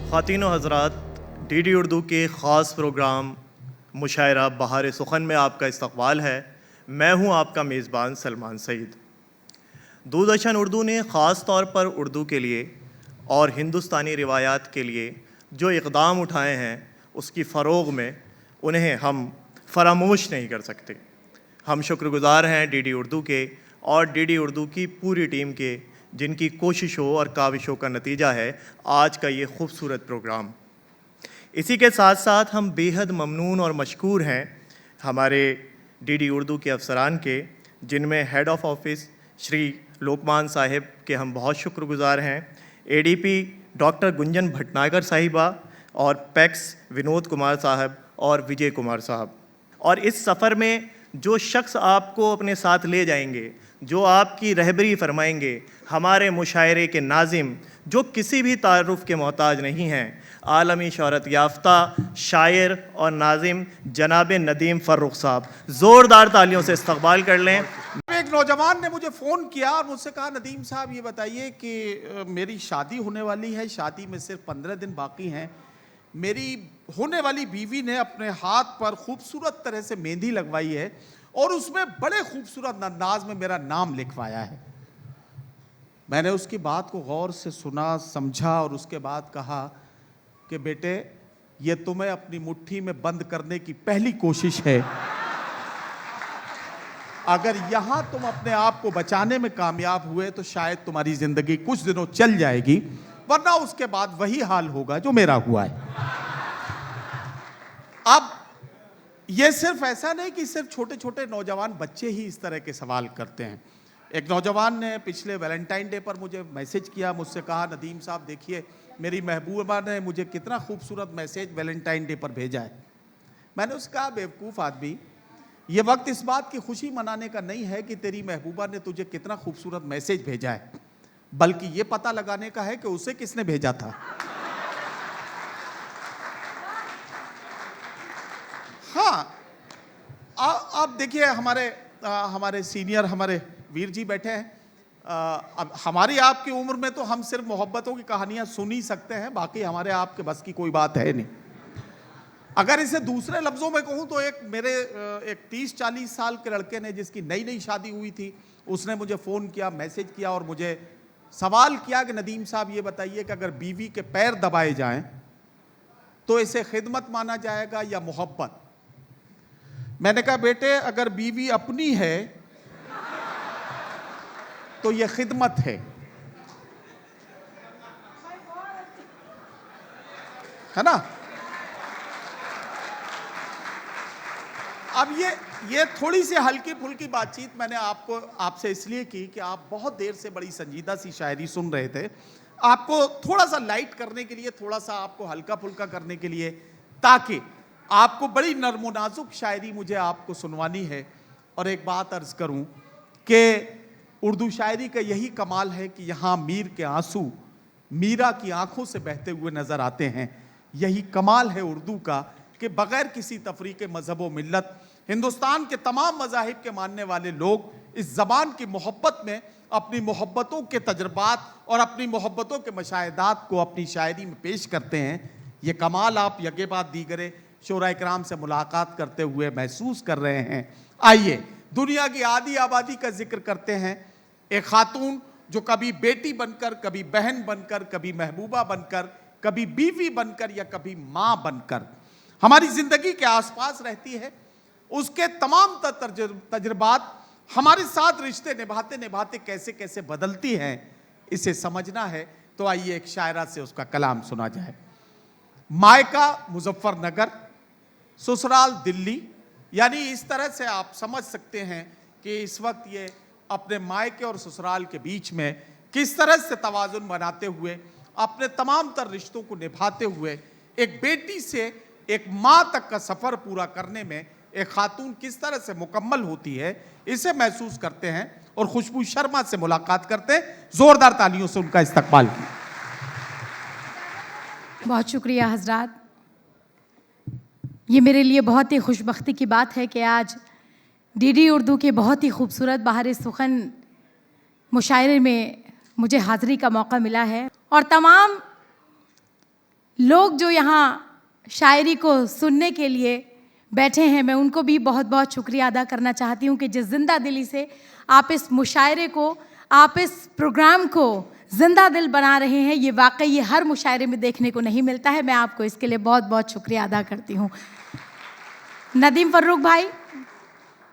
ख़वातीन व हज़रात, DD उर्दू के ख़ास प्रोग्राम मुशायरा बहार सुखन में आपका इस्तक़बाल है। मैं हूं आपका मेज़बान सलमान सईद। दूरदर्शन उर्दू ने ख़ास तौर पर उर्दू के लिए और हिंदुस्तानी रिवायात के लिए जो इक़दाम उठाए हैं, उसकी फ़रोग़ में उन्हें हम फरामोश नहीं कर सकते। हम शुक्रगुज़ार हैं DD उर्दू के और DD उर्दू की पूरी टीम के, जिनकी कोशिशों और काविशों का नतीजा है आज का ये खूबसूरत प्रोग्राम। इसी के साथ साथ हम बेहद ममनून और मशकूर हैं हमारे DD उर्दू के अफसरान के, जिनमें हेड ऑफ़ ऑफ़िस श्री लोकमान साहिब के हम बहुत शुक्रगुज़ार हैं, ADP डॉक्टर गुंजन भटनागर साहिबा और पैक्स विनोद कुमार साहब और विजय कुमार साहब। और इस सफ़र में जो शख्स आपको अपने साथ ले जाएंगे, जो आपकी रहबरी फरमाएंगे, हमारे मुशायरे के नाज़िम, जो किसी भी तारुफ़ के मोहताज नहीं हैं, आलमी शोहरत याफ्ता शायर और नाज़िम जनाब नदीम फ़र्रुख साहब। ज़ोरदार तालियों से इस्तक़बाल कर लें। एक नौजवान ने मुझे फ़ोन किया और मुझसे कहा, नदीम साहब ये बताइए कि मेरी शादी होने वाली है, शादी में सिर्फ 15 दिन बाकी हैं। मेरी होने वाली बीवी ने अपने हाथ पर खूबसूरत तरह से मेहंदी लगवाई है और उसमें बड़े खूबसूरत अंदाज में मेरा नाम लिखवाया है। मैंने उसकी बात को गौर से सुना, समझा और उसके बाद कहा कि बेटे, ये तुम्हें अपनी मुट्ठी में बंद करने की पहली कोशिश है। अगर यहां तुम अपने आप को बचाने में कामयाब हुए तो शायद तुम्हारी जिंदगी कुछ दिनों चल जाएगी, वरना उसके बाद वही हाल होगा जो मेरा हुआ है। अब ये सिर्फ ऐसा नहीं कि सिर्फ छोटे छोटे नौजवान बच्चे ही इस तरह के सवाल करते हैं। एक नौजवान ने पिछले वैलेंटाइन डे पर मुझे मैसेज किया, मुझसे कहा, नदीम साहब देखिए मेरी महबूबा ने मुझे कितना खूबसूरत मैसेज वैलेंटाइन डे पर भेजा है। मैंने उससे कहा, बेवकूफ़ आदमी, ये वक्त इस बात की खुशी मनाने का नहीं है कि तेरी महबूबा ने तुझे कितना खूबसूरत मैसेज भेजा है, बल्कि ये पता लगाने का है कि उसे किसने भेजा था। हाँ, अब देखिए हमारे सीनियर हमारे वीर जी बैठे हैं। अब हमारी आपकी उम्र में तो हम सिर्फ मोहब्बतों की कहानियां सुन ही सकते हैं, बाकी हमारे आपके बस की कोई बात है नहीं। अगर इसे दूसरे लफ्ज़ों में कहूँ तो एक 30-40 साल के लड़के ने, जिसकी नई नई शादी हुई थी, उसने मुझे फ़ोन किया, मैसेज किया और मुझे सवाल किया कि नदीम साहब ये बताइए कि अगर बीवी के पैर दबाए जाएं तो इसे खिदमत माना जाएगा या मोहब्बत। मैंने कहा, बेटे, अगर बीवी अपनी है तो ये खिदमत है ना। अब ये थोड़ी सी हल्की फुल्की बातचीत मैंने आपसे इसलिए की कि आप बहुत देर से बड़ी संजीदा सी शायरी सुन रहे थे। आपको थोड़ा सा लाइट करने के लिए, थोड़ा सा आपको हल्का फुल्का करने के लिए, ताकि आपको बड़ी नर्म नाजुक शायरी मुझे आपको सुनवानी है। और एक बात अर्ज करूं कि उर्दू शायरी का यही कमाल है कि यहाँ मीर के आंसू मीरा की आंखों से बहते हुए नजर आते हैं। यही कमाल है उर्दू का कि बगैर किसी तफरीक़ मज़हब व मिल्लत हिंदुस्तान के तमाम मज़ाहिब के मानने वाले लोग इस ज़बान की मोहब्बत में अपनी मोहब्बतों के तजर्बात और अपनी मोहब्बतों के मशाहिदात को अपनी शायरी में पेश करते हैं। ये कमाल आप यके बाद दीगरे शोरा इकराम से मुलाकात करते हुए महसूस कर रहे हैं। आइए दुनिया की आधी आबादी का जिक्र करते हैं। एक खातून जो कभी बेटी बनकर, कभी बहन बनकर, कभी महबूबा बनकर, कभी बीवी बनकर या कभी माँ बनकर हमारी ज़िंदगी के आसपास रहती है। उसके तमाम तजर्बात हमारे साथ रिश्ते निभाते निभाते कैसे कैसे बदलती हैं, इसे समझना है। तो आइए एक शायरा से उसका कलाम सुना जाए। मायका मुजफ्फरनगर, ससुराल दिल्ली, यानी इस तरह से आप समझ सकते हैं कि इस वक्त ये अपने मायके और ससुराल के बीच में किस तरह से तवाज़ुन बनाते हुए, अपने तमाम तर रिश्तों को निभाते हुए, एक बेटी से एक माँ तक का सफ़र पूरा करने में एक खातून किस तरह से मुकम्मल होती है, इसे महसूस करते हैं और खुशबू शर्मा से मुलाकात करते हैं। ज़ोरदार तालियों से उनका इस्तकबाल किया। बहुत शुक्रिया हजरात। ये मेरे लिए बहुत ही खुशबख्ती की बात है कि आज DD उर्दू के बहुत ही खूबसूरत बहार सुखन मुशायरे में मुझे हाज़िरी का मौका मिला है और तमाम लोग जो यहाँ शायरी को सुनने के लिए बैठे हैं, मैं उनको भी बहुत बहुत शुक्रिया अदा करना चाहती हूँ कि जिस जिंदा दिली से आप इस मुशायरे को, आप इस प्रोग्राम को जिंदा दिल बना रहे हैं। ये वाकई ये हर मुशायरे में देखने को नहीं मिलता है। मैं आपको इसके लिए बहुत बहुत शुक्रिया अदा करती हूँ। नदीम फर्रुख भाई,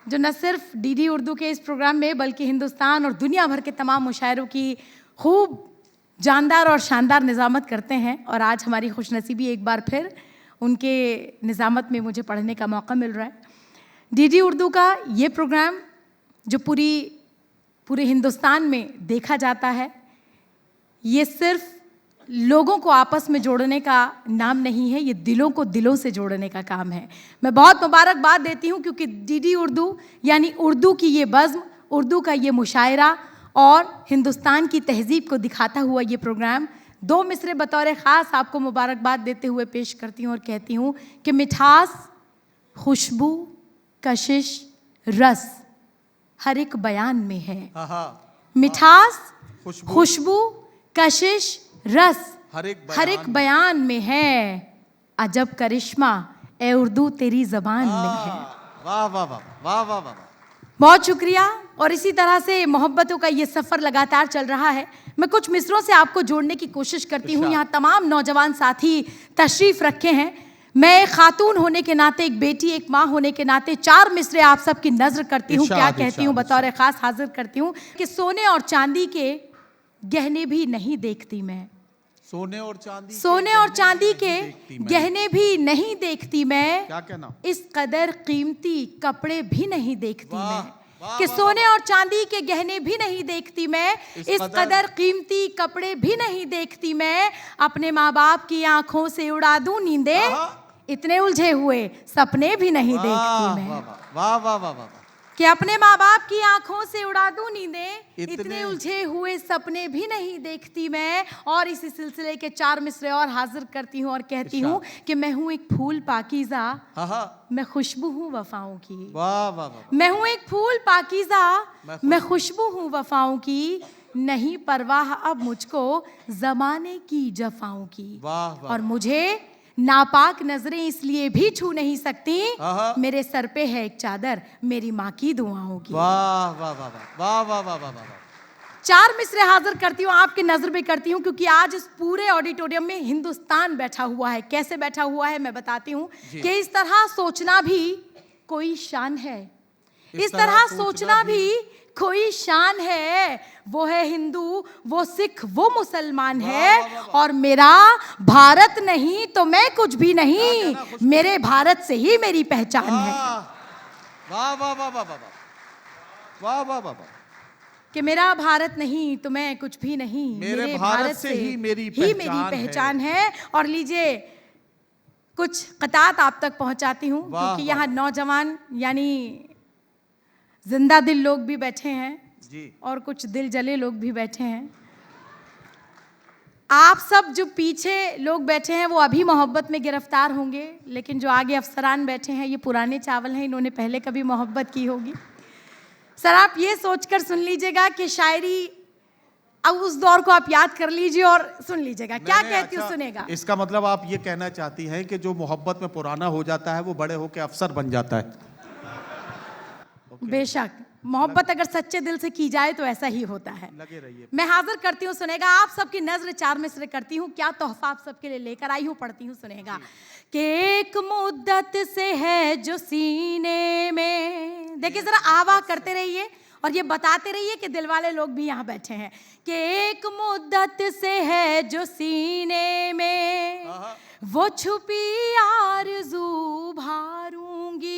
जो न सिर्फ डीडी उर्दू के इस प्रोग्राम में बल्कि हिंदुस्तान और दुनिया भर के तमाम मुशायरों की खूब जानदार और शानदार निज़ामत करते हैं, और आज हमारी खुशनसीबी एक बार फिर उनके निज़ामत में मुझे पढ़ने का मौका मिल रहा है। डीडी उर्दू का ये प्रोग्राम जो पूरे हिंदुस्तान में देखा जाता है, ये सिर्फ लोगों को आपस में जोड़ने का नाम नहीं है, ये दिलों को दिलों से जोड़ने का काम है। मैं बहुत मुबारकबाद देती हूँ क्योंकि डीडी उर्दू यानी उर्दू की ये बज़्म, उर्दू का ये मुशायरा और हिंदुस्तान की तहज़ीब को दिखाता हुआ ये प्रोग्राम, दो मिसरे बतौर ख़ास आपको मुबारकबाद देते हुए पेश करती हूँ और कहती हूँ कि मिठास, खुशबू, कशिश, रस हर एक बयान में है। मिठास, खुशबू, कशिश, रस हर एक बयान में है। अजब करिश्मा ए उर्दू तेरी ज़बान में है। वाह वाह वाह वाह वाह वाह। बहुत शुक्रिया। और इसी तरह से मोहब्बतों का ये सफ़र लगातार चल रहा है। मैं कुछ मिसरों से आपको जोड़ने की कोशिश करती हूँ। यहाँ तमाम नौजवान साथी तशरीफ़ रखे हैं। मैं एक खातून होने के नाते, एक बेटी, एक माँ होने के नाते 4 मिसरे आप सबकी नज़र करती हूँ। क्या कहती हूँ, बतौर ख़ास हाजिर करती हूँ कि सोने और चांदी के गहने भी नहीं देखती मैं। सोने और चांदी के गहने भी नहीं देखती मैं। क्या कहना? इस कदर कीमती कपड़े भी नहीं देखती मैं। कि सोने और चांदी के गहने भी नहीं देखती मैं, इस कदर कीमती कपड़े भी नहीं देखती मैं। अपने माँ बाप की आंखों से उड़ा दूं नींदें, इतने उलझे हुए सपने भी नहीं देखती मैं। वाह वाह वाह वाह। कि अपने माँ बाप की आंखों से उड़ा दूं नींदें, इतने उलझे हुए सपने भी नहीं देखती मैं। और इसी सिलसिले के 4 मिसरे और हाजिर करती हूँ और कहती हूँ कि मैं हूँ एक फूल पाकीज़ा, मैं खुशबू हूँ वफाओं की। वाह वाह वाह। मैं हूँ एक फूल पाकीज़ा, मैं खुशबू हूँ वफाओं की। नहीं परवाह अब मुझको ज़माने की जफाओं की। वाह। और मुझे नापाक नजरें इसलिए भी छू नहीं सकती, मेरे सर पे है एक चादर मेरी माँ की दुआओं की। वाह वाह वाह वाह वाह वाह वाह वाह। 4 मिसरे हाजिर करती हूँ, आपकी नजर पे करती हूँ, क्योंकि आज इस पूरे ऑडिटोरियम में हिंदुस्तान बैठा हुआ है। कैसे बैठा हुआ है मैं बताती हूँ कि इस तरह सोचना भी कोई शान है। इस तरह सोचना भी कोई शान है। वो है हिंदू, वो सिख, वो मुसलमान है। और मेरा भारत नहीं तो मैं कुछ भी नहीं, मेरे भारत से ही मेरी पहचान है। वाह वाह वाह वाह वाह वाह वाह वाह। कि मेरा भारत नहीं तो मैं कुछ भी नहीं, मेरे भारत से ही मेरी पहचान है। और लीजिए कुछ क़तात आप तक पहुंचाती हूँ, क्योंकि यहाँ नौजवान यानी जिंदा दिल लोग भी बैठे हैं जी, और कुछ दिल जले लोग भी बैठे हैं। आप सब जो पीछे लोग बैठे हैं वो अभी मोहब्बत में गिरफ्तार होंगे, लेकिन जो आगे अफसरान बैठे हैं ये पुराने चावल हैं, इन्होंने पहले कभी मोहब्बत की होगी। सर आप ये सोचकर सुन लीजिएगा कि शायरी अब उस दौर को आप याद कर लीजिए और सुन लीजिएगा। क्या कहती हूँ, सुनेगा। इसका मतलब आप ये कहना चाहती हैं कि जो मोहब्बत में पुराना हो जाता है वो बड़े होकर अफसर बन जाता है। बेशक मोहब्बत अगर सच्चे दिल से की जाए तो ऐसा ही होता है। लगे रहिए। मैं हाजिर करती हूँ, सुनेगा। आप सबकी नजर 4 मिसरे करती हूँ, क्या तोहफा आप सबके लिए लेकर आई हूँ, पढ़ती हूँ, सुनेगा। कि एक मुद्दत से है जो सीने में, देखिए जरा आवाह करते रहिए और ये बताते रहिए कि दिल वाले लोग भी यहाँ बैठे हैं। कि एक मुद्दत से है जो सीने में, वो छुपी आरज़ू भारूंगी।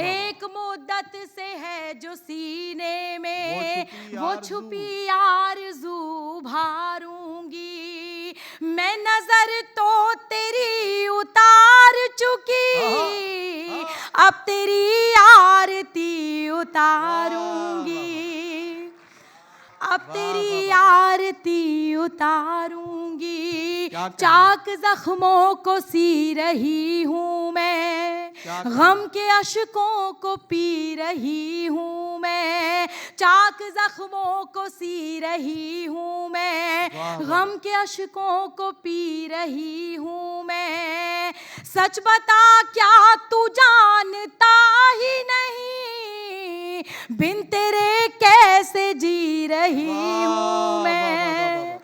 एक मुद्दत से है जो सीने में, वो छुपी आरज़ू भारूंगी। मैं नजर तो तेरी उतार चुकी, अब तेरी आरती उतारूंगी, अब तेरी आरती उतारूंगी। चाक जख्मों को सी रही हूँ मैं, गम के अशकों को पी रही हूँ मैं। चाक जख्मों को सी रही हूँ मैं, गम के अश्कों को पी रही हूँ मैं। सच बता क्या तू जानता ही नहीं, बिन तेरे कैसे जी रही हूँ मैं,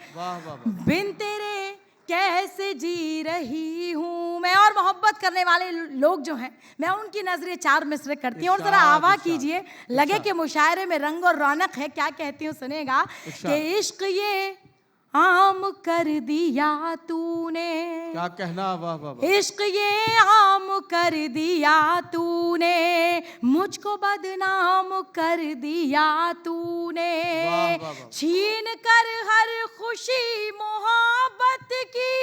बिन तेरे कैसे जी रही हूँ मैं। और मोहब्बत करने वाले लोग जो हैं, मैं उनकी नजरें चार मिसरे करती हूँ। और जरा आवाज़ कीजिए, लगे कि मुशायरे में रंग और रौनक है। क्या कहती हूँ सुनेगा कि इश्क ये आम कर दिया तूने, क्या कहना, वाह वाह वाह। इश्क ये आम कर दिया तूने, मुझको बदनाम कर दिया तूने, वाह, वाह, वाह। छीन कर हर खुशी मोहब्बत की,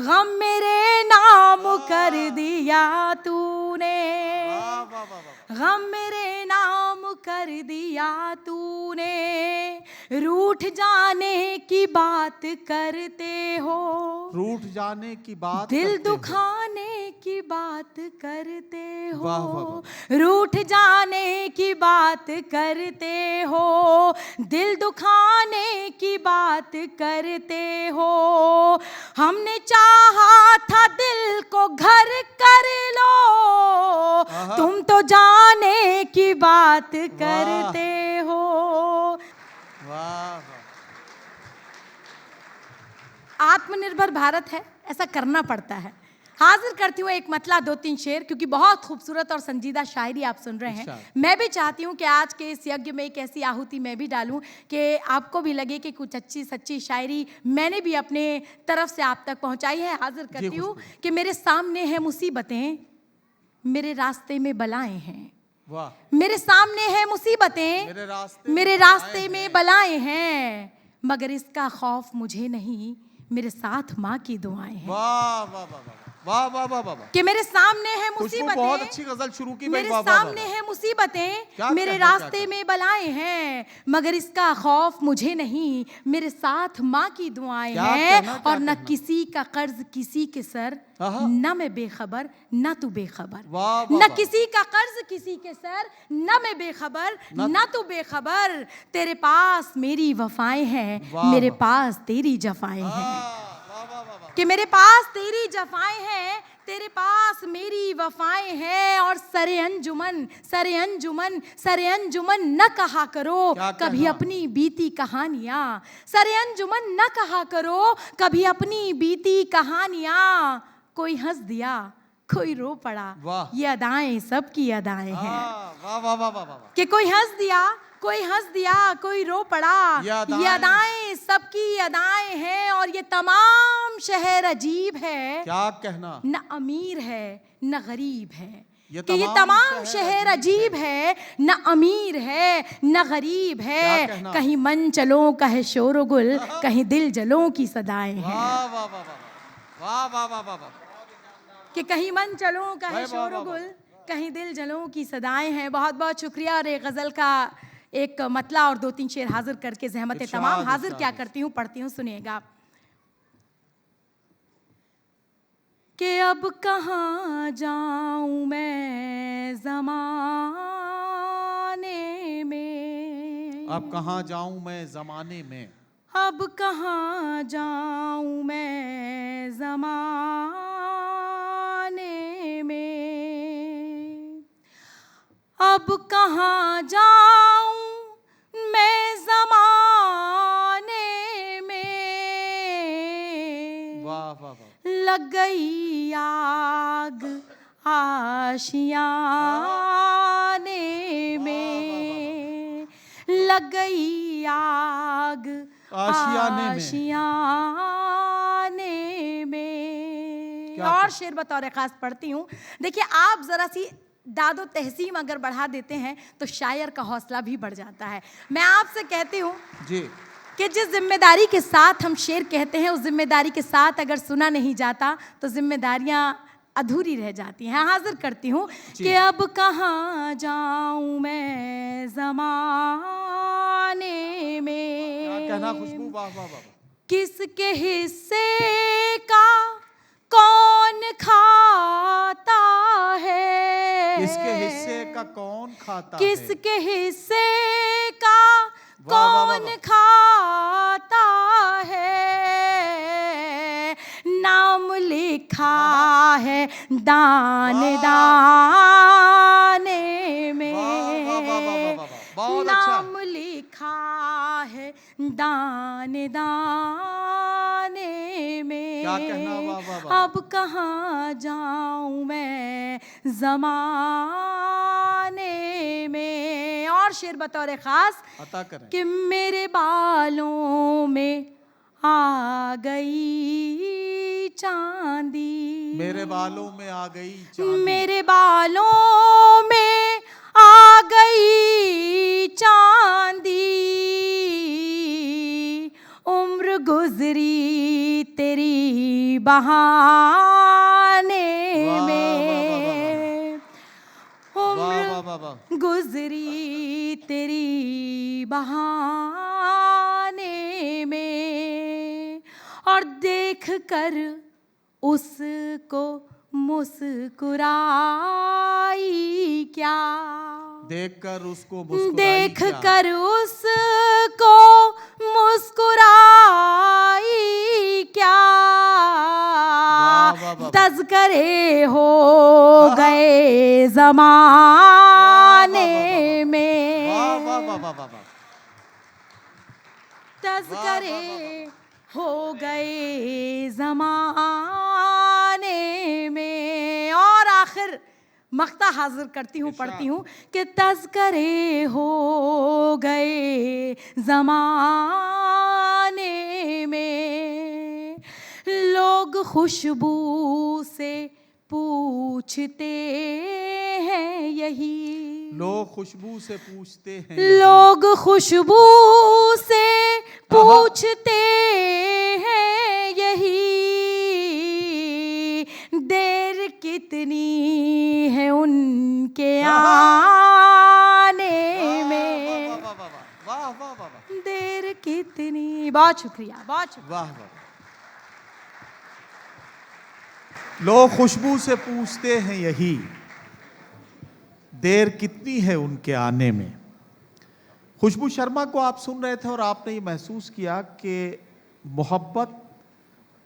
गम मेरे नाम कर दिया तूने, वाह वाह वाह वाह। गम मेरे नाम कर दिया तूने। रूठ जाने की बात करते हो, रूठ जाने की बात दिल करते हो। दुखाने की बात करते हो, वाह, वाह, वाह। रूठ जाने की बात करते हो, दिल दुखाने की बात करते हो। हमने चाहा था दिल को घर कर लो, तुम तो जाने की बात करते हो। वाह। आत्मनिर्भर भारत है, ऐसा करना पड़ता है। हाजिर करती हूँ एक मतला दो तीन शेर, क्योंकि बहुत खूबसूरत और संजीदा शायरी आप सुन रहे हैं। मैं भी चाहती हूँ कि आज के इस यज्ञ में एक ऐसी आहुति मैं भी डालूं कि आपको भी लगे कि कुछ अच्छी सच्ची शायरी मैंने भी अपने तरफ से आप तक पहुँचाई है। हाजिर करती हूँ कि मेरे सामने है मुसीबतें, मेरे रास्ते में बलाएं हैं। वाह। मेरे सामने है मुसीबतें, मेरे रास्ते में बलाएं हैं, मगर इसका खौफ मुझे नहीं, मेरे साथ माँ की दुआएं हैं। वाह वाह वाह वाह वाह वाह वाह। कि मेरे सामने है मुसीबतें, बहुत अच्छी गजल शुरू की। मेरे सामने है मुसीबतें, मेरे रास्ते में बलाएं हैं, मगर इसका खौफ मुझे नहीं, मेरे साथ माँ की दुआएं हैं। और न किसी का कर्ज किसी के सर, न मैं बेखबर न तू बेखबर, न किसी का कर्ज किसी के सर, न मैं बेखबर न तू बेखबर। तेरे पास मेरी वफाएं हैं, मेरे पास तेरी जफाएं हैं। कि मेरे पास तेरी जफाएं हैं, तेरे पास मेरी वफाएं हैं। और सरे अंजुमन सरे अंजुमन सरे अंजुमन न कहा करो कभी अपनी बीती कहानियां, सरे अंजुमन न कहा करो कभी अपनी बीती कहानियां। कोई हंस दिया कोई रो पड़ा, ये अदाएं सबकी अदाएं हैं। वाह वाह वाह वाह। कि कोई हंस दिया कोई रो पड़ा, ये अदाएं सबकी अदाएं हैं। और ये तमाम शहर अजीब है, क्या कहना, न अमीर है न गरीब है। कि ये तमाम शहर अजीब है, न अमीर है न गरीब है। कहीं मन चलो कहे शोर गुल, कहीं दिल जलों की सदाएं हैं। वाह वाह वाह वाह वाह वाह वाह। कि कहीं मन चलो कहे शोर गुल, कहीं दिल जलों की सदाएं हैं। बहुत बहुत शुक्रिया। और एक गजल का एक मतला और दो तीन शेर हाजिर करके ज़हमत तमाम हाजिर क्या करती हूँ, पढ़ती हूँ, सुनिएगा। कि अब कहाँ जाऊँ मैं ज़माने में, अब कहाँ जाऊँ मैं ज़माने में, अब कहाँ जाऊँ मैं ज़माने में, अब कहाँ जाऊँ मैं ज़माने में। वाह वाह वाह। लग गई आग आशियाने में, लग गई आग आशियाने में। और शेर बतौर खास पढ़ती हूँ। देखिए, आप जरा सी दादो तहसीम अगर बढ़ा देते हैं तो शायर का हौसला भी बढ़ जाता है। मैं आपसे कहती हूँ जी कि जिस जिम्मेदारी के साथ हम शेर कहते हैं, उस जिम्मेदारी के साथ अगर सुना नहीं जाता तो जिम्मेदारियां अधूरी रह जाती हैं। हाजिर करती हूँ कि अब कहाँ जाऊँ मैं ज़माने में, क्या कहना खुशबू, वाह वाह वाह। किसके हिस्से का कौन खाता है, किसके हिस्से का कौन खाता है, किसके हिस्से का कौन खाता है दाने दाने में, बहुत नाम लिखा है दाने दाने में। क्या कहना, वाह वाह वाह। अब कहाँ जाऊं मैं ज़माने में। और शेर बतौर खास अता करें। कि मेरे बालों में आ गई चांदी, मेरे बालों में आ गई चांदी, मेरे बालों में आ गई चांदी, उम्र गुजरी तेरी बहाने में, उम्र गुजरी तेरी बहाने में। और देख कर उसको मुस्कुराई क्या, देखकर उसको मुस्कुराई देख क्या? कर उसको मुस्कुराई क्या, वाह, वाह, वाह। तज़करे हो गए ज़माने में, वाह वाह वाह वाह वाह वाह। तज़करे हो गए ज़माने में। और आखिर मख्ता हाजिर करती हूँ, पढ़ती हूँ कि तज़करे हो गए ज़माने में, लोग खुशबू से पूछते हैं यही, लोग खुशबू से पूछते हैं, लोग खुशबू से पूछते हैं यही, देर कितनी है उनके आने में, वाह वाह वाह वाह वाह, देर कितनी। बहुत शुक्रिया, बहुत शुक्रिया। वाह वाह। लोग खुशबू से पूछते हैं यही, देर कितनी है उनके आने में। खुशबू शर्मा को आप सुन रहे थे और आपने ये महसूस किया कि मोहब्बत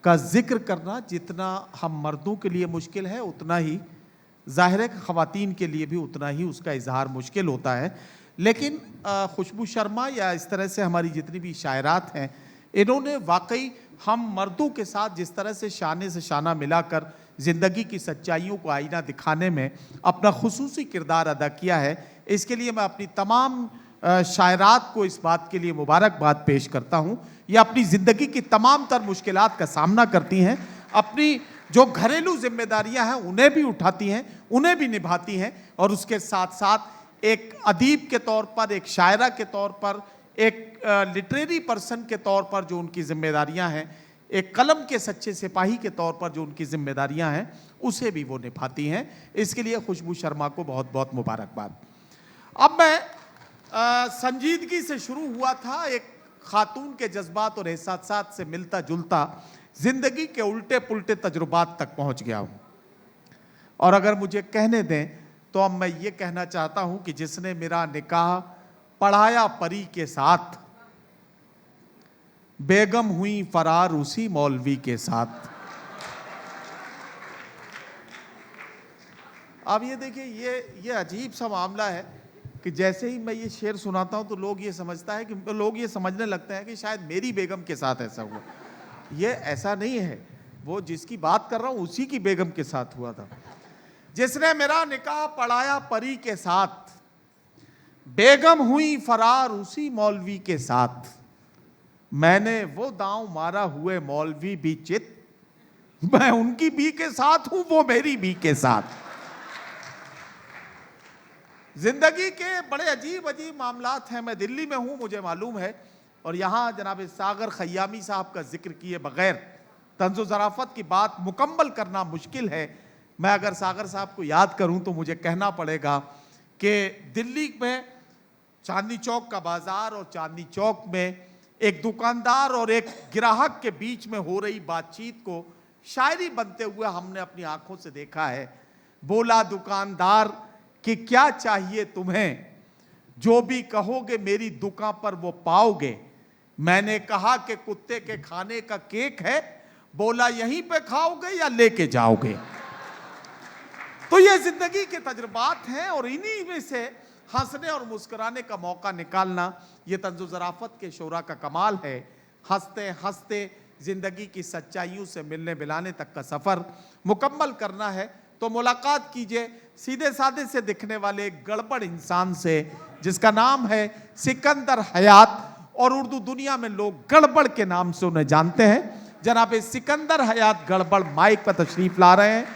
का जिक्र करना जितना हम मर्दों के लिए मुश्किल है, उतना ही ज़ाहिर है कि ख़वातीन के लिए भी उतना ही उसका इजहार मुश्किल होता है। लेकिन खुशबू शर्मा या इस तरह से हमारी जितनी भी शायरात हैं, इन्होंने वाकई हम मर्दों के साथ जिस तरह से शाने से शाना मिलाकर ज़िंदगी की सच्चाइयों को आईना दिखाने में अपना खुसूसी किरदार अदा किया है, इसके लिए मैं अपनी तमाम शायरात को इस बात के लिए मुबारकबाद पेश करता हूँ। ये अपनी ज़िंदगी की तमाम तर मुश्किलात का सामना करती हैं, अपनी जो घरेलू जिम्मेदारियां हैं उन्हें भी उठाती हैं, उन्हें भी निभाती हैं, और उसके साथ साथ एक अदीब के तौर पर, एक शायरा के तौर पर, एक लिटरेरी पर्सन के तौर पर जो उनकी जिम्मेदारियां हैं, एक कलम के सच्चे सिपाही के तौर पर जो उनकी जिम्मेदारियां हैं, उसे भी वो निभाती हैं। इसके लिए खुशबू शर्मा को बहुत बहुत मुबारकबाद। अब मैं संजीदगी से शुरू हुआ था, एक खातून के जज्बात और एहसासात से मिलता जुलता जिंदगी के उल्टे पुल्टे तजुर्बात तक पहुंच गया हूं। और अगर मुझे कहने दें तो अब मैं ये कहना चाहता हूं कि जिसने मेरा निकाह पढ़ाया परी के साथ, बेगम हुई फरार उसी मौलवी के साथ। अब ये देखिए, ये अजीब सा मामला है कि जैसे ही मैं ये शेर सुनाता हूं तो लोग ये समझने लगते हैं कि शायद मेरी बेगम के साथ ऐसा हुआ। ये ऐसा नहीं है, वो जिसकी बात कर रहा हूं उसी की बेगम के साथ हुआ था। जिसने मेरा निकाह पढ़ाया परी के साथ, बेगम हुई फरार उसी मौलवी के साथ। मैंने वो दांव मारा हुए मौलवी भी चित, मैं उनकी भी के साथ हूं, वो मेरी भी के साथ। जिंदगी के बड़े अजीब अजीब मामलात हैं। मैं दिल्ली में हूं, मुझे मालूम है, और यहाँ जनाब सागर खयामी साहब का जिक्र किए बगैर तंज़ो ज़राफ़त की बात मुकम्मल करना मुश्किल है। मैं अगर सागर साहब को याद करूं तो मुझे कहना पड़ेगा कि दिल्ली में चांदनी चौक का बाज़ार और चांदनी चौक में एक दुकानदार और एक ग्राहक के बीच में हो रही बातचीत को शायरी बनते हुए हमने अपनी आंखों से देखा है। बोला दुकानदार कि क्या चाहिए तुम्हें, जो भी कहोगे मेरी दुकान पर वो पाओगे। मैंने कहा कि कुत्ते के खाने का केक है। बोला यहीं पे खाओगे या लेके जाओगे। तो ये जिंदगी के तजुर्बात हैं और इन्हीं में से हंसने और मुस्कुराने का मौका निकालना ये तंज़ो ज़राफ़त के शोरा का कमाल है। हंसते हंसते जिंदगी की सच्चाइयों से मिलने मिलाने तक का सफ़र मुकम्मल करना है तो मुलाकात कीजिए सीधे साधे से दिखने वाले एक गड़बड़ इंसान से जिसका नाम है सिकंदर हयात, और उर्दू दुनिया में लोग गड़बड़ के नाम से उन्हें जानते हैं। जनाब सिकंदर हयात गड़बड़ माइक पर तशरीफ ला रहे हैं।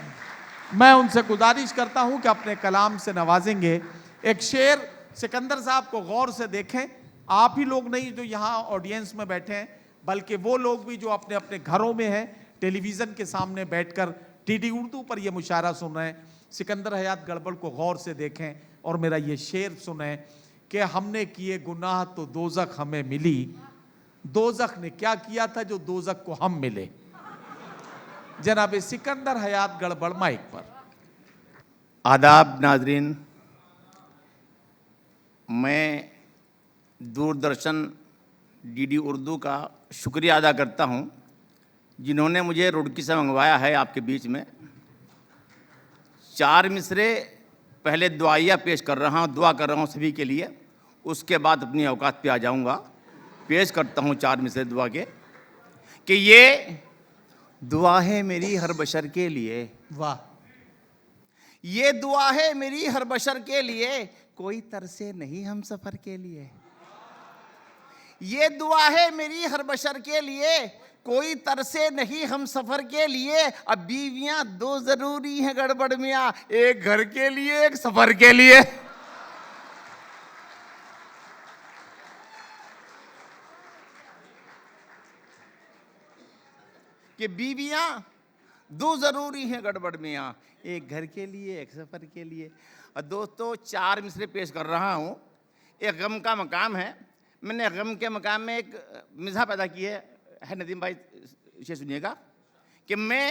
मैं उनसे गुजारिश करता हूं कि अपने कलाम से नवाजेंगे। एक शेर सिकंदर साहब को गौर से देखें, आप ही लोग नहीं जो यहाँ ऑडियंस में बैठे हैं, बल्कि वो लोग भी जो अपने अपने घरों में हैं, टेलीविज़न के सामने बैठकर डीडी उर्दू पर ये मुशायरा सुन रहे हैं। सिकंदर हयात गड़बड़ को गौर से देखें और मेरा ये शेर सुने कि हमने किए गुनाह तो दोज़ख हमें मिली, दोज़ख ने क्या किया था जो दोज़ख को हम मिले। जनाब सिकंदर हयात गड़बड़ माइक पर। आदाब नाजरीन, मैं दूरदर्शन डीडी उर्दू का शुक्रिया अदा करता हूं जिन्होंने मुझे रुड़की से मंगवाया है आपके बीच में। 4 मिसरे पहले दुआया पेश कर रहा हूं, दुआ कर रहा हूं सभी के लिए, उसके बाद अपनी औकात पे आ जाऊंगा। पेश करता हूं 4 मिसरे दुआ के कि ये दुआ है मेरी हर बशर के लिए। वाह। ये दुआ है मेरी हर बशर के लिए, कोई तरसे नहीं हम सफ़र के लिए। ये दुआ है मेरी हर बशर के लिए, कोई तरसे नहीं हम सफ़र के लिए। अब बीवियां 2 ज़रूरी हैं गड़बड़ मियाँ, एक घर के लिए एक सफ़र के लिए। कि बीवियां 2 ज़रूरी हैं गड़बड़ मियाँ, एक घर के लिए एक सफ़र के लिए। और दोस्तों 4 मिसरे पेश कर रहा हूँ। एक गम का मकाम है। मैंने गम के मकाम में एक मिज़ाह पैदा की है नदीम भाई, इसे सुनिएगा कि मैं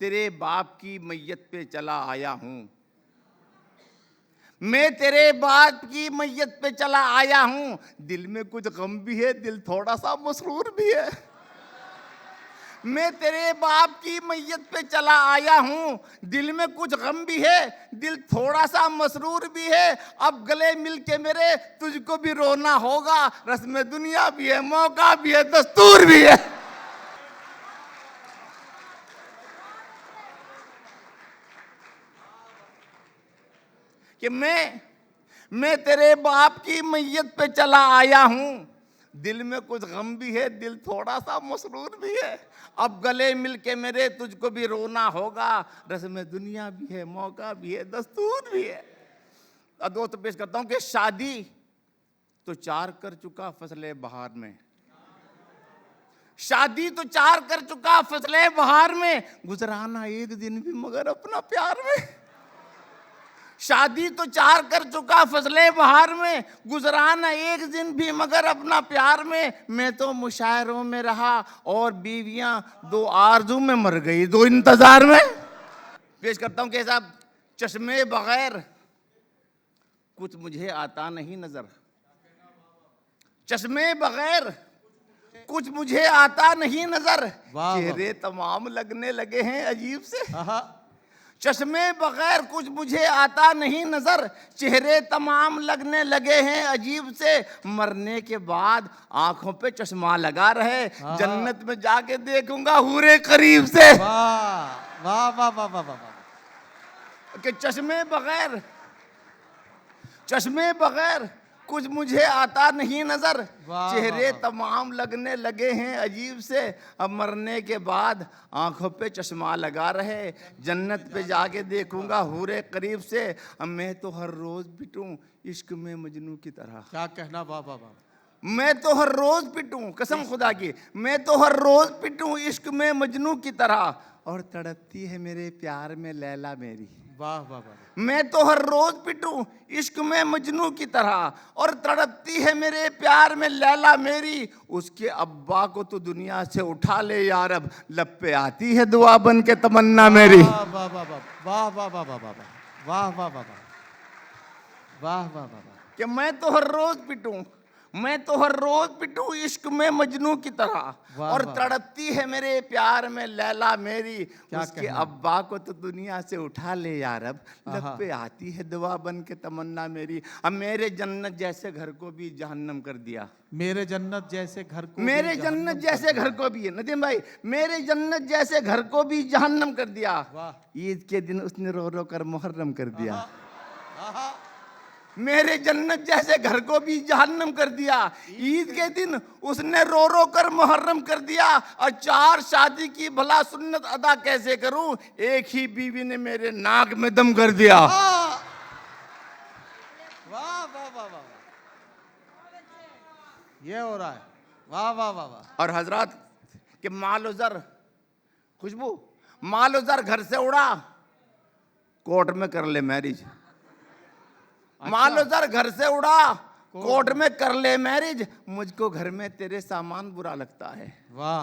तेरे बाप की मैयत पे चला आया हूँ, मैं तेरे बाप की मैयत पे चला आया हूँ। दिल में कुछ गम भी है, दिल थोड़ा सा मसरूर भी है। मैं तेरे बाप की मैयत पे चला आया हूँ, दिल में कुछ गम भी है, दिल थोड़ा सा मसरूर भी है। अब गले मिल के मेरे तुझको भी रोना होगा, रस्म दुनिया भी है, मौका भी है, दस्तूर भी है। कि मैं तेरे बाप की मैयत पे चला आया हूँ, दिल में कुछ गम भी है, दिल थोड़ा सा मसरूर भी है। अब गले मिल के मेरे तुझको भी रोना होगा, रस्म दुनिया भी है, मौका भी है, दस्तूर भी है। अब दोस्त पेश करता हूँ कि शादी तो 4 कर चुका फसले बहार में, शादी तो 4 कर चुका फसले बहार में, गुजराना एक दिन भी मगर अपना प्यार में। शादी तो 4 कर चुका फसले बहार में, गुजराना एक दिन भी मगर अपना प्यार में। मैं तो मुशायरों में रहा और बीवियां 2 आरज़ू में मर गई, 2 इंतजार में। पेश करता हूं कि साहब चश्मे बगैर कुछ मुझे आता नहीं नजर, चश्मे बगैर कुछ मुझे आता नहीं नजर। चेहरे तमाम लगने लगे हैं अजीब से, चश्मे बगैर कुछ मुझे आता नहीं नजर, चेहरे तमाम लगने लगे हैं अजीब से। मरने के बाद आंखों पे चश्मा लगा रहे, जन्नत में जाके देखूंगा हूरे करीब से। वाह वाह वाह वाह वाह वाह। कि चश्मे बगैर कुछ मुझे आता नहीं नजर, चेहरे तमाम लगने लगे हैं अजीब से। अब मरने के बाद आंखों पे चश्मा लगा रहे, जन्नत पे जाके देखूंगा हूरे करीब से। अब मैं तो हर रोज पिटूं इश्क में मजनू की तरह। क्या कहना, वाह वाह वाह। मैं तो हर रोज पिटूं, कसम खुदा की, मैं तो हर रोज पिटूं इश्क में मजनू की तरह, और तड़पती है मेरे प्यार में लैला मेरी। वाह वाह वाह। मैं तो हर रोज पिटूं इश्क में मजनू की तरह, और तड़पती है मेरे प्यार में लैला मेरी। उसके अब्बा को तो दुनिया से उठा ले यार, अब लब पे आती है दुआ बन के तमन्ना मेरी। वाह वाह वाह वाह वाह वाह वाह वाह वाह वाह वाह वाह वाह वाह वाह। कि मैं तो हर रोज पिटूं मैं तो हर रोज पिटूं इश्क में मजनू की तरह, वाह, और वाह। तड़पती है मेरे प्यार में लैला मेरी। क्या उसके कहना। अब्बा को तो दुनिया से उठा ले यार, अब लब पे आती है दुआ बन के तमन्ना मेरी। अब मेरे जन्नत जैसे घर को भी जहन्नम कर दिया, मेरे जन्नत जैसे घर को मेरे भी जन्नत जहन्नम जैसे कर घर को भी, नदीम भाई, मेरे जन्नत जैसे घर को भी जहन्नम कर दिया। वाह। ईद के दिन उसने रो रो कर मुहर्रम कर दिया। आहा। मेरे जन्नत जैसे घर को भी जहन्नम कर दिया। ईद के दिन उसने रो रो कर मुहर्रम कर दिया। और 4 शादी की भला सुन्नत अदा कैसे करूं, एक ही बीवी ने मेरे नाक में दम कर दिया। वाह वाह वाह वाह वाह, ये हो रहा है। वाह वाह वाह वाह। और हजरत के मालो जर, खुशबू, मालो जर घर से उड़ा, कोर्ट में कर ले मैरिज। मालो जर घर से उड़ा, कोर्ट में कर ले मैरिज, मुझको घर में तेरे सामान बुरा लगता है। वाह।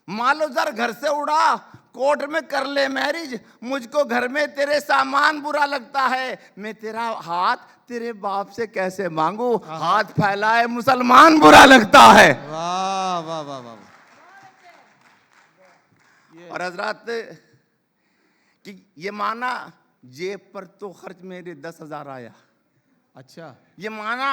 मालो जर घर से उड़ा, कोर्ट में कर ले मैरिज, मुझको घर में तेरे सामान बुरा लगता है। मैं तेरा हाथ तेरे बाप से कैसे मांगू, हाथ फैलाए मुसलमान बुरा लगता है। वाह वाह वाह वाह। और हजरत कि ये माना जेब पर तो खर्च मेरे 10,000 आया। अच्छा। ये माना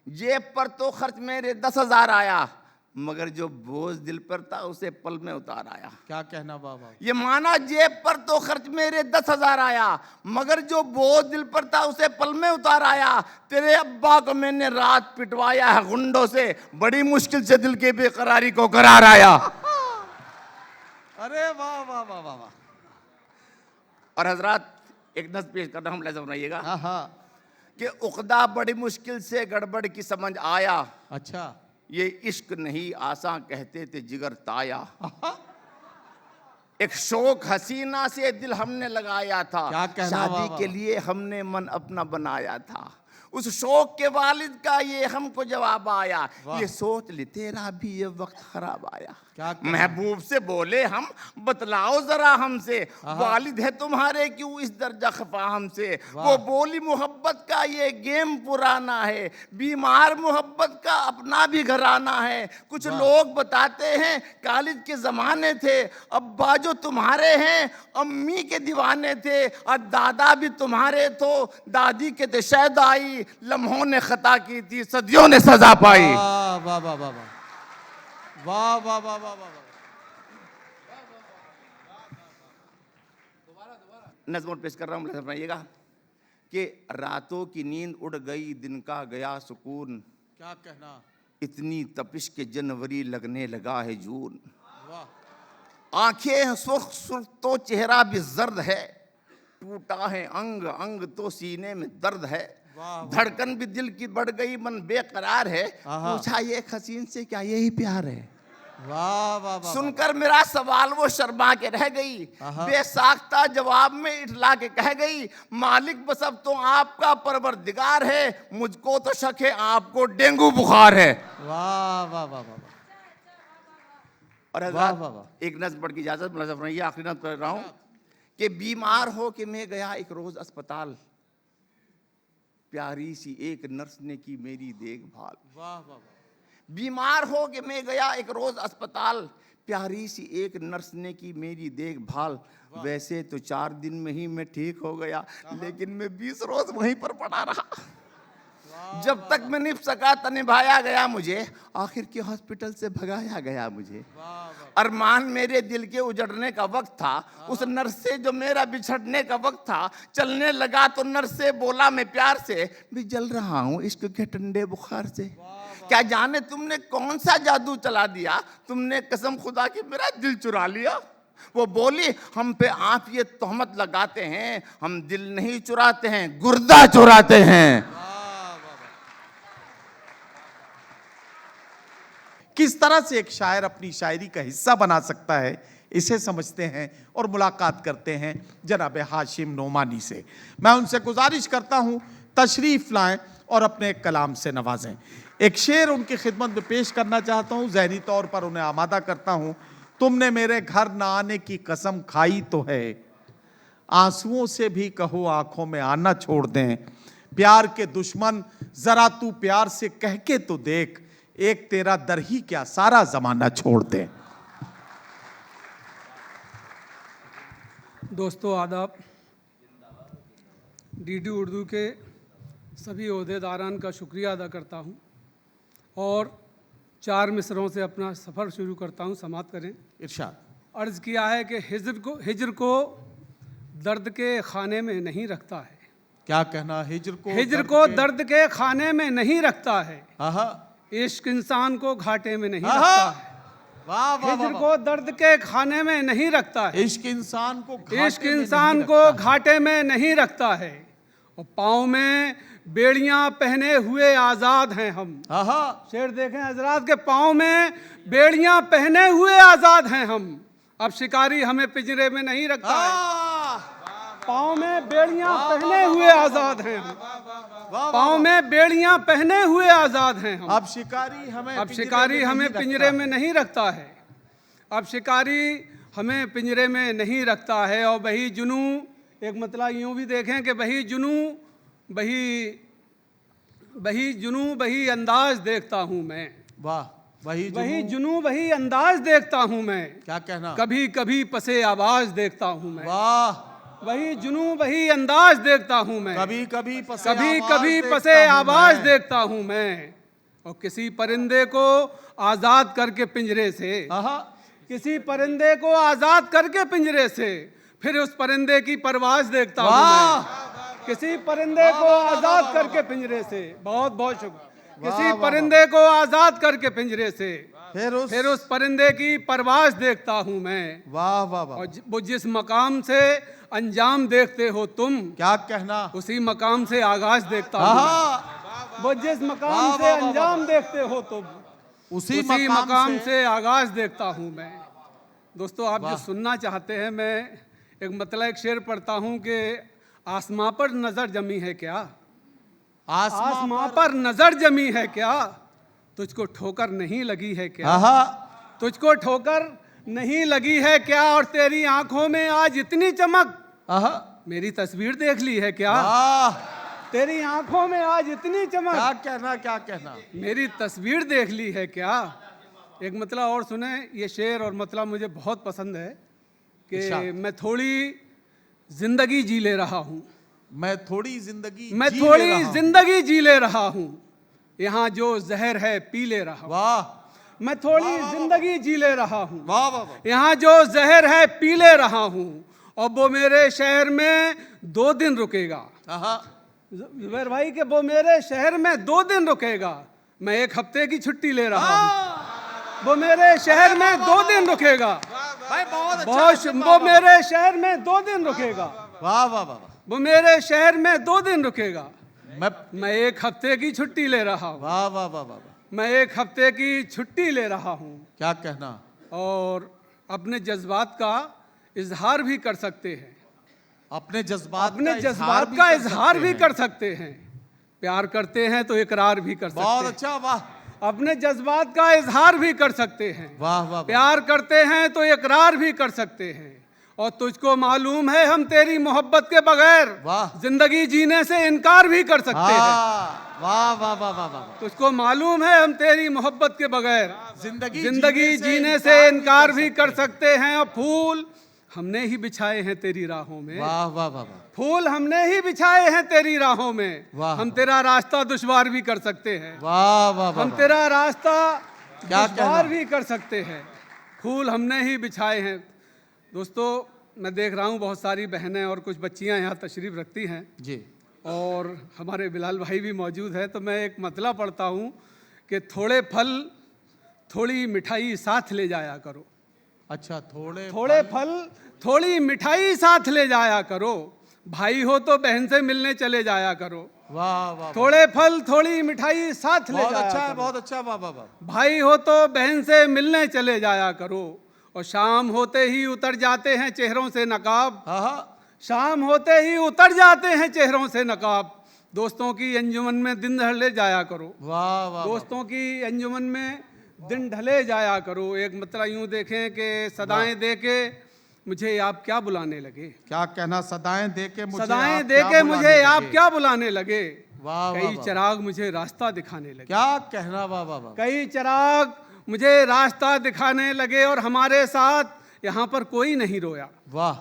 जेब पर तो खर्च मेरे 10,000 आया, मगर जो बोझ दिल पर था उसे पल में उतार आया। क्या कहना बाबा। ये माना जेब पर तो खर्च मेरे 10,000 आया, मगर जो बोझ दिल पर था उसे पल में उतार आया। तेरे अब्बा को मैंने रात पिटवाया है गुंडों से, बड़ी मुश्किल से दिल की बेकरारी को करार आया। अरे वाह वाह वाह वाह वाह। और हजरत एक नज़्म पेश कर रहा हूं, लहज़ा बनाइएगा हाँ हाँ। कि उक़दा बड़ी मुश्किल से गड़बड़ की समझ आया, अच्छा। ये इश्क नहीं आसा कहते थे जिगर ताया। एक शौक हसीना से दिल हमने लगाया था, क्या कहना शादी वाह, के वाह। लिए हमने मन अपना बनाया था। उस शौक के वालिद का ये हमको जवाब आया, ये सोच ले तेरा भी ये वक्त खराब आया। क्या कहना। महबूब से बोले हम, बतलाओ जरा हमसे, वालिद है तुम्हारे क्यों इस दर्जा खफा हमसे। वो बोली मोहब्बत का ये गेम पुराना है, बीमार मोहब्बत का अपना भी घराना है। कुछ लोग बताते हैं कालिद के जमाने थे, अब्बा जो तुम्हारे हैं अम्मी के दीवाने थे, और दादा भी तुम्हारे तो दादी के थे शायद आई। लम्हों ने खता की थी सदियों ने सजा पाई। वाह वाह वाह वाह वाह वाह वाह वाह वाह वाह। नज़्म पेश कर रहा हूँ, लहज़ा बनाइएगा कि रातों की नींद उड़ गई, दिन का गया सुकून। क्या कहना। इतनी तपिश के जनवरी लगने लगा है जून। वाह। आंखें सुर्ख सुर्ख तो चेहरा भी जर्द है, टूटा है अंग अंग तो सीने में दर्द है। धड़कन भी दिल की बढ़ गई, मन बेकरार है, पूछा ये हसीन से क्या यही प्यार है। वाह वाह वाह। सुनकर मेरा सवाल वो शर्मा के रह गई, बेसाख्ता जवाब में इठला के कह गई, मालिक बस अब तो आपका परवरदिगार है, मुझको तो शक है आपको डेंगू बुखार है। वाह वाह वाह वाह। और वाह वाह वाह। एक नज़्म पढ़ की इजाजत, ये आखिरी नज़्म पढ़ रहा हूँ कि बीमार हो के मैं गया एक रोज अस्पताल, प्यारी सी एक नर्स ने की मेरी देखभाल। वाह वाह। बीमार हो के मैं गया एक रोज अस्पताल, प्यारी सी एक नर्स ने की मेरी देखभाल। वैसे तो 4 दिन में ही मैं ठीक हो गया, लेकिन मैं 20 रोज वहीं पर पड़ा रहा। जब तक मैं निभ सका था निभाया गया मुझे, आखिर के हॉस्पिटल से भगाया गया मुझे। अरमान मेरे दिल के उजड़ने का वक्त था, उस नर्स से जो मेरा बिछड़ने का वक्त था। चलने लगा तो नर्स से बोला मैं प्यार से, मैं जल रहा हूँ इश्क के ठंडे बुखार से। क्या जाने तुमने कौन सा जादू चला दिया, तुमने कसम खुदा की मेरा दिल चुरा लिया। वो बोली हम पे आप ये तोहमत लगाते हैं, हम दिल नहीं चुराते हैं गुर्दा चुराते हैं। किस तरह से एक शायर अपनी शायरी का हिस्सा बना सकता है, इसे समझते हैं और मुलाकात करते हैं जनाब हाशिम नोमानी से। मैं उनसे गुजारिश करता हूं तशरीफ लाएं और अपने कलाम से नवाजें। एक शेर उनकी खिदमत में पेश करना चाहता हूं, ज़हनी तौर पर उन्हें आमादा करता हूं। तुमने मेरे घर ना आने की कसम खाई तो है, आंसुओं से भी कहो आंखों में आना छोड़ दें। प्यार के दुश्मन जरा तू प्यार से कह के तो देख, एक तेरा दर ही क्या सारा जमाना छोड़ दे। दोस्तों आदाब। डीडी उर्दू के सभी ओहदेदारान का शुक्रिया अदा करता हूं और 4 मिसरों से अपना सफ़र शुरू करता हूं। समाप्त करें। इरशाद। अर्ज़ किया है कि हिज्र को दर्द के खाने में नहीं रखता है। क्या कहना? हिज्र को दर्द के खाने में नहीं रखता है। आहा, इश्क इंसान को घाटे में नहीं आहा, रखता है। वाह वाह हिज्र वाह। को दर्द के खाने में नहीं रखता है। इश्क इंसान को इश्क इंसान को घाटे में नहीं रखता है। और पाँव में बेड़ियां पहने हुए आज़ाद हैं हम। आहा, शेर देखें हजरात के पाँव में बेड़ियां पहने हुए आज़ाद हैं हम। अब शिकारी हमें पिंजरे में नहीं रखता है। पाँव में बेड़ियां पहने हुए आज़ाद हैं हम। पाँव में बेड़ियां पहने हुए आज़ाद हैं हम। अब शिकारी हमें पिंजरे में नहीं रखता है। अब शिकारी हमें पिंजरे में नहीं रखता है। और बही जुनू, एक मतलब यूं भी देखें कि बही जुनू बही अंदाज देखता हूँ मैं। वाह, वही जुनू वही अंदाज देखता हूँ मैं। क्या कहना? कभी कभी पसे आवाज देखता हूँ मैं। वाह, वही जुनू वही अंदाज देखता हूँ मैं। कभी कभी पसे आवाज देखता हूँ मैं। और किसी परिंदे को आजाद करके पिंजरे से, किसी परिंदे को आजाद करके पिंजरे से, फिर उस परिंदे की परवाज देखता हूँ मैं। किसी परिंदे को आजाद करके पिंजरे से, बहुत बहुत शुक्रिया। किसी परिंदे को आजाद करके पिंजरे से, फिर उस परिंदे की परवाज देखता हूँ मैं। वाह वाह वाह। और वो जिस मकाम से अंजाम देखते हो तुम, क्या कहना? उसी मकाम से आगाज देखता हूँ। वो जिस मकाम से अंजाम देखते हो तुम, उसी मकाम से आगाज देखता हूँ मैं। दोस्तों, आप जो सुनना चाहते हैं, मैं एक शेर पढ़ता हूँ कि आसमां पर नजर जमी है क्या, आसमां पर नजर जमी है क्या, तुझको ठोकर नहीं लगी है क्या, तुझको ठोकर नहीं लगी है क्या, और तेरी आंखों में आज इतनी चमक, मेरी तस्वीर देख ली है क्या, तेरी आंखों में आज इतनी चमक, क्या कहना? मेरी तस्वीर देख ली है क्या। एक मतलब और सुने, ये शेर और मतलब मुझे बहुत पसंद है कि मैं थोड़ी जिंदगी जी ले रहा हूँ, मैं थोड़ी जिंदगी जी ले रहा हूँ, यहाँ जो जहर है पी ले रहा हूँ। वाह, मैं थोड़ी जिंदगी जी ले रहा हूँ, वाह वाह वाह। यहाँ जो जहर है पी ले रहा हूँ, और वो मेरे शहर में 2 दिन रुकेगा। जुबैर भाई के वो मेरे शहर में 2 दिन रुकेगा, मैं 1 हफ्ते की छुट्टी ले रहा हूँ। वो मेरे शहर में 2 दिन रुकेगा, वो मेरे शहर में 2 दिन रुकेगा। वाह वाह वाह। वो मेरे शहर में 2 दिन रुकेगा, मैं 1 हफ्ते की छुट्टी ले रहा हूँ। वाह वाह वाह वाह। मैं 1 हफ्ते की छुट्टी ले रहा हूँ। क्या कहना? और अपने जज्बात का इजहार भी कर सकते हैं, अपने जज्बात का इजहार भी कर सकते हैं। प्यार करते हैं तो इकरार भी कर सकते हैं। बहुत अच्छा, वाह। अपने जज्बात का इजहार भी कर सकते हैं। वाह वाह। प्यार करते हैं तो इकरार भी कर सकते हैं। और तुझको मालूम है हम तेरी मोहब्बत के बगैर जिंदगी जीने से इनकार भी कर सकते हैं। वाह वाह वाह वाह वाह। तुझको मालूम है हम तेरी मोहब्बत के बगैर जिंदगी जीने से इनकार भी कर सकते हैं। और फूल हमने ही बिछाए हैं तेरी राहों में। वाह वाह वाह। फूल हमने ही बिछाए हैं तेरी राहों में। हम तेरा रास्ता दुश्वार भी कर सकते हैं। वाह वाह। हम तेरा रास्ता दुश्वार भी कर सकते हैं। फूल हमने ही बिछाए हैं। दोस्तों, मैं देख रहा हूँ बहुत सारी बहनें और कुछ बच्चियाँ यहाँ तशरीफ़ रखती हैं जी, और हमारे बिलाल भाई भी मौजूद है। तो मैं एक मतलब पढ़ता हूँ कि थोड़े फल थोड़ी मिठाई साथ ले जाया करो। अच्छा, थोड़े फल थोड़ी मिठाई साथ ले जाया करो, भाई हो तो बहन से मिलने चले जाया करो। वाह वाह। थोड़े फल थोड़ी मिठाई साथ ले जाया करो। बहुत अच्छा, वाह वाह वाह। भाई हो तो बहन से मिलने चले जाया करो। और शाम होते ही उतर जाते हैं चेहरों से नकाब। शाम होते ही उतर जाते हैं चेहरों से नकाब। दोस्तों की अंजुमन में दिन ढले जाया करो। वाह वाह। दोस्तों की अंजुमन में दिन ढले जाया करो। एक मतलब यूं देखें कि सदाएं दे के मुझे आप क्या बुलाने लगे। क्या कहना, सदाएं दे के मुझे सदाएं आप दे क्या के बुलाने मुझे आप लगे? क्या बुलाने लगे। वाह, वाह, कई वाह। चिराग मुझे रास्ता दिखाने लगे। क्या कहना, वाह वाह वाह। कई चिराग मुझे रास्ता दिखाने लगे और हमारे साथ यहाँ पर कोई नहीं रोया। वाह,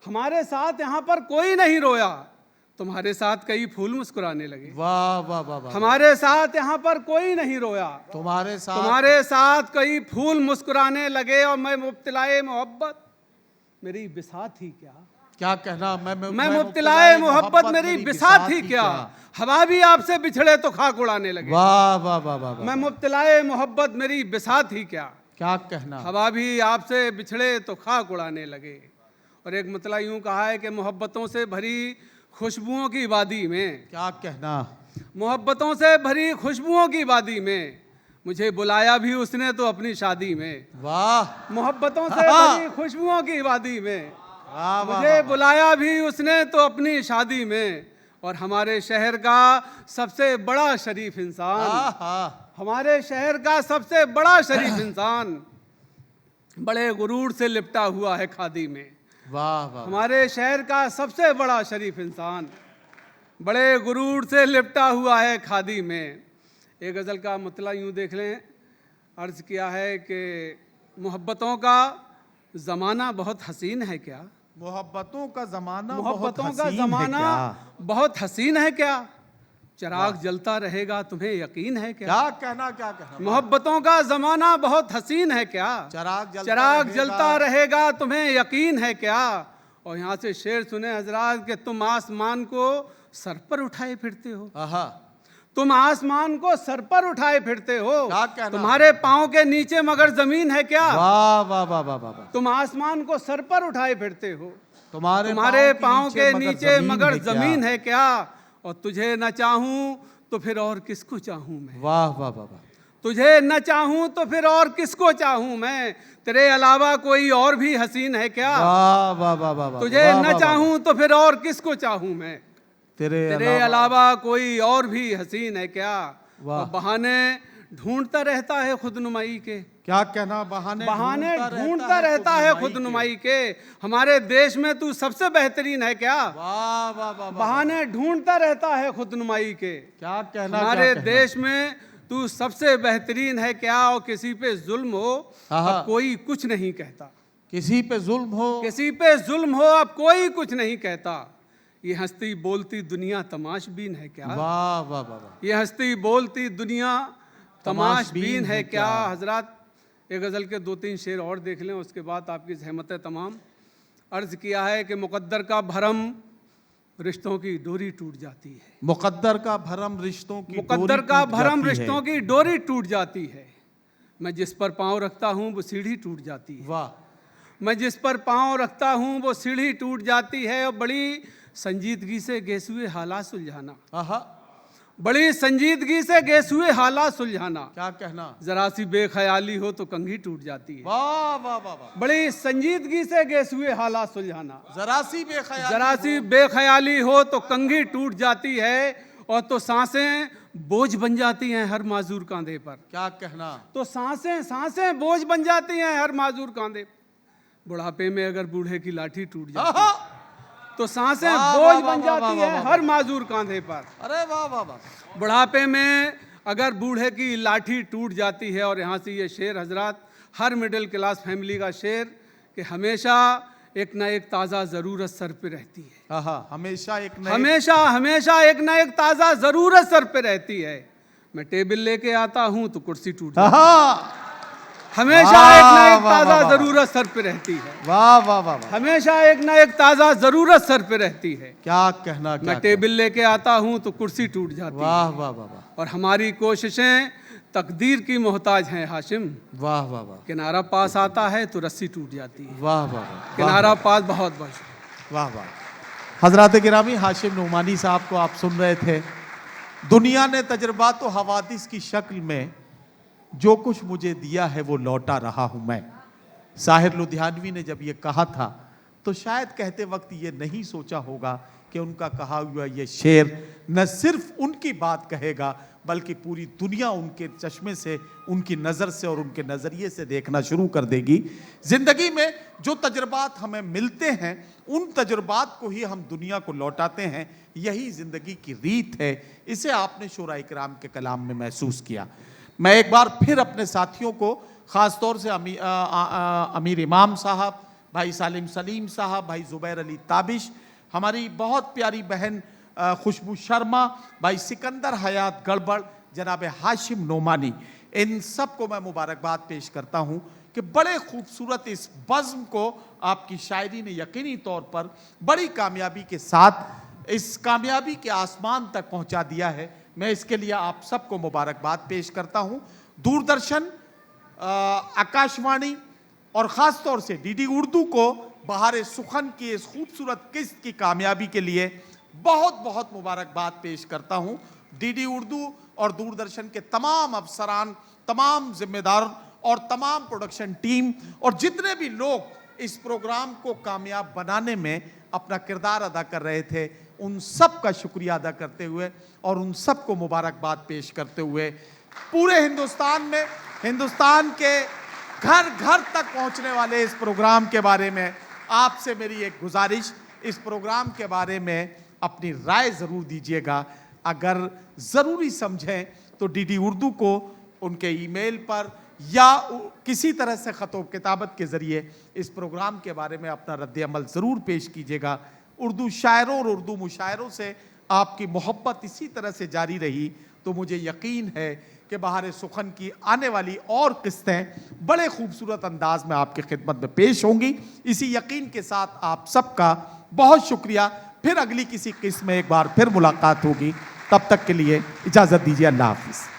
हमारे साथ यहाँ पर कोई नहीं रोया। तुम्हारे साथ कई फूल मुस्कुराने लगे। वाह वाह वाह वाह। हमारे साथ यहाँ पर कोई नहीं रोया। तुम्हारे साथ कई फूल मुस्कुराने लगे और मैं मुब्तलाए मोहब्बत मेरी बिसात ही क्या। क्या कहना, मैं मुब्तलाए मोहब्बत मेरी बिसात ही क्या। हवा भी आपसे बिछड़े तो खाक उड़ाने लगे। वाह वाह वाह वाह। मैं मुब्तलाए मोहब्बत मेरी बिसात ही क्या। क्या कहना, हवा भी आपसे बिछड़े तो खाक उड़ाने लगे। और एक मतला यूं कहा है कि मोहब्बतों से भरी खुशबुओं की वादी में, क्या कहना, मोहब्बतों से भरी खुशबुओं की वादी में मुझे बुलाया भी उसने तो अपनी शादी में। वाह, मोहब्बतों से भरी खुशबुओं की वादी में वाह वाह। मुझे बुलाया भी उसने तो अपनी शादी में। और हमारे शहर का सबसे बड़ा शरीफ इंसान, हमारे शहर का सबसे बड़ा शरीफ इंसान बड़े गुरूर से लिपटा हुआ है खादी में। वाह वाह। हमारे शहर का सबसे बड़ा शरीफ इंसान बड़े गुरूर से लिपटा हुआ है खादी में। एक गज़ल का मतला यूं देख लें, अर्ज किया है कि मोहब्बतों का ज़माना बहुत हसीन है क्या। मोहब्बतों का ज़माना मोहब्बतों का ज़माना बहुत हसीन है क्या। चिराग जलता रहेगा तुम्हें यकीन है क्या। क्या कहना, क्या कहना। मोहब्बतों का ज़माना बहुत हसीन है क्या। चिराग जलता रहेगा तुम्हें यकीन है क्या। और यहाँ से शेर सुने हजरात कि तुम आसमान को सर पर उठाए फिरते हो। तुम आसमान को सर पर उठाए फिरते हो। तुम्हारे पाँव के नीचे मगर जमीन है क्या। वाह वाह वाह वाह वाह। तुम आसमान को सर पर उठाए फिरते हो। तुम्हारे पाँव के नीचे मगर जमीन है क्या। और तुझे न चाहूं तो फिर और किसको चाहूं मैं। वाह वाह वाह वाह। तुझे न चाहूं तो फिर और किसको चाहूं मैं। तेरे अलावा कोई और भी हसीन है क्या। वाह वाह वाह वाह। तुझे न चाहूं तो फिर और किसको चाहूं मैं। तेरे अलावा कोई और भी हसीन है क्या। और बहाने ढूंढता रहता है खुदनुमाई के। क्या कहना, बहाने ढूंढता रहता है खुदनुमाई के। हमारे देश में तू सबसे बेहतरीन है क्या। वाह वाह वाह। बहाने ढूंढता रहता है खुदनुमाई के। क्या कहना, हमारे देश में तू सबसे बेहतरीन है क्या। और किसी पे जुल्म हो अब कोई कुछ नहीं कहता। किसी पे जुल्म हो, किसी पे जुल्म हो अब कोई कुछ नहीं कहता। ये हंसती बोलती दुनिया तमाशबीन है क्या। वाह वाह वाह। ये हंसती बोलती दुनिया तमाशबीन है क्या। हजरात एक गज़ल के 2-3 शेर और देख लें, उसके बाद आपकी ज़हमतें तमाम। अर्ज़ किया है कि मुक़द्दर का भरम रिश्तों की डोरी टूट जाती है। मुक़द्दर का भरम रिश्तों की मुक़द्दर का भरम रिश्तों की डोरी टूट जाती है। मैं जिस पर पाँव रखता हूँ वो सीढ़ी टूट जाती है। वाह। मैं जिस पर पाँव रखता हूँ वो सीढ़ी टूट जाती है। और बड़ी संजीदगी से गेसुए हालात सुलझाना। बड़ी संजीदगी से गेसुए हालात सुलझाना। क्या कहना, जरा सी बेख्याली हो तो कंघी टूट जाती है। वाह वाह वाह। बड़ी संजीदगी से गेसुए हालात सुलझाना। जरा सी बेख्याली हो तो कंघी टूट जाती है। और तो सांसें बोझ बन जाती हैं हर माजूर कांधे पर। क्या कहना, तो सांसें बोझ बन जाती हैं हर माजूर कांधे। बुढ़ापे में अगर बूढ़े की लाठी टूट जाती है तो सांसें बोझ बन जाती है हर माजूर कांधे पर। अरे वाह वाह वाह। बुढ़ापे में अगर बूढ़े की लाठी टूट जाती है। और यहाँ से ये शेर हजरात हर मिडिल क्लास फैमिली का शेर कि हमेशा एक ना एक ताज़ा ज़रूरत सर पे रहती है। हमेशा एक ना एक ताज़ा ज़रूरत सर पे रहती है। मैं टेबल लेके आता हूँ तो कुर्सी टूट जाती है। हमेशा एक ना एक ताज़ा ज़रूरत सर पे रहती है। वाह वाह वाह। हमेशा एक ना एक ताज़ा ज़रूरत सर पे रहती है। क्या कहना, मैं टेबल लेके आता हूँ तो कुर्सी टूट जाती है। वाह वाह वाह। और हमारी कोशिशें तकदीर की मोहताज हैं हाशिम। वाह वाह वाह। किनारा पास आता है तो रस्सी टूट जाती है। वाह वाह वाह। किनारा पास बहुत बहुत। वाह वाह। हजरात गिरामी, हाशिम नुमानी साहब को आप सुन रहे थे। दुनिया ने तजर्बात व हवादिस की शक्ल में जो कुछ मुझे दिया है वो लौटा रहा हूं मैं। साहिर लुधियानवी ने जब ये कहा था तो शायद कहते वक्त ये नहीं सोचा होगा कि उनका कहा हुआ ये शेर न सिर्फ उनकी बात कहेगा बल्कि पूरी दुनिया उनके चश्मे से, उनकी नज़र से और उनके नज़रिए से देखना शुरू कर देगी। ज़िंदगी में जो तजुर्बात हमें मिलते हैं उन तजुर्बात को ही हम दुनिया को लौटाते हैं, यही ज़िंदगी की रीत है। इसे आपने शोरा इकराम के कलाम में महसूस किया। मैं एक बार फिर अपने साथियों को, ख़ास तौर से अमीर इमाम साहब, भाई सालिम सलीम साहब, भाई ज़ुबैर अली ताबिश, हमारी बहुत प्यारी बहन खुशबू शर्मा, भाई सिकंदर हयात गड़बड़, जनाब हाशिम नोमानी, इन सब को मैं मुबारकबाद पेश करता हूँ कि बड़े खूबसूरत इस बज़्म को आपकी शायरी ने यकीनी तौर पर बड़ी कामयाबी के साथ इस कामयाबी के आसमान तक पहुँचा दिया है। मैं इसके लिए आप सबको मुबारकबाद पेश करता हूँ। दूरदर्शन, आकाशवाणी और ख़ास तौर से डीडी उर्दू को बहार सुखन की इस खूबसूरत किस्त की कामयाबी के लिए बहुत बहुत मुबारकबाद पेश करता हूँ। डीडी उर्दू और दूरदर्शन के तमाम अफसरान, तमाम जिम्मेदार और तमाम प्रोडक्शन टीम और जितने भी लोग इस प्रोग्राम को कामयाब बनाने में अपना किरदार अदा कर रहे थे, उन सब का शुक्रिया अदा करते हुए और उन सब को मुबारकबाद पेश करते हुए पूरे हिंदुस्तान में, हिंदुस्तान के घर घर तक पहुंचने वाले इस प्रोग्राम के बारे में आपसे मेरी एक गुजारिश, इस प्रोग्राम के बारे में अपनी राय ज़रूर दीजिएगा। अगर ज़रूरी समझें तो डीडी उर्दू को उनके ईमेल पर या किसी तरह से ख़त व किताबत के ज़रिए इस प्रोग्राम के बारे में अपना रद्द-ए-अमल ज़रूर पेश कीजिएगा। उर्दू शायरों और उर्दू मुशायरों से आपकी मोहब्बत इसी तरह से जारी रही तो मुझे यकीन है कि बहार सुखन की आने वाली और किस्तें बड़े खूबसूरत अंदाज में आपकी खिदमत में पेश होंगी। इसी यकीन के साथ आप सबका बहुत शुक्रिया। फिर अगली किसी किस्त में एक बार फिर मुलाकात होगी। तब तक के लिए इजाज़त दीजिए। अल्लाह हाफिज़।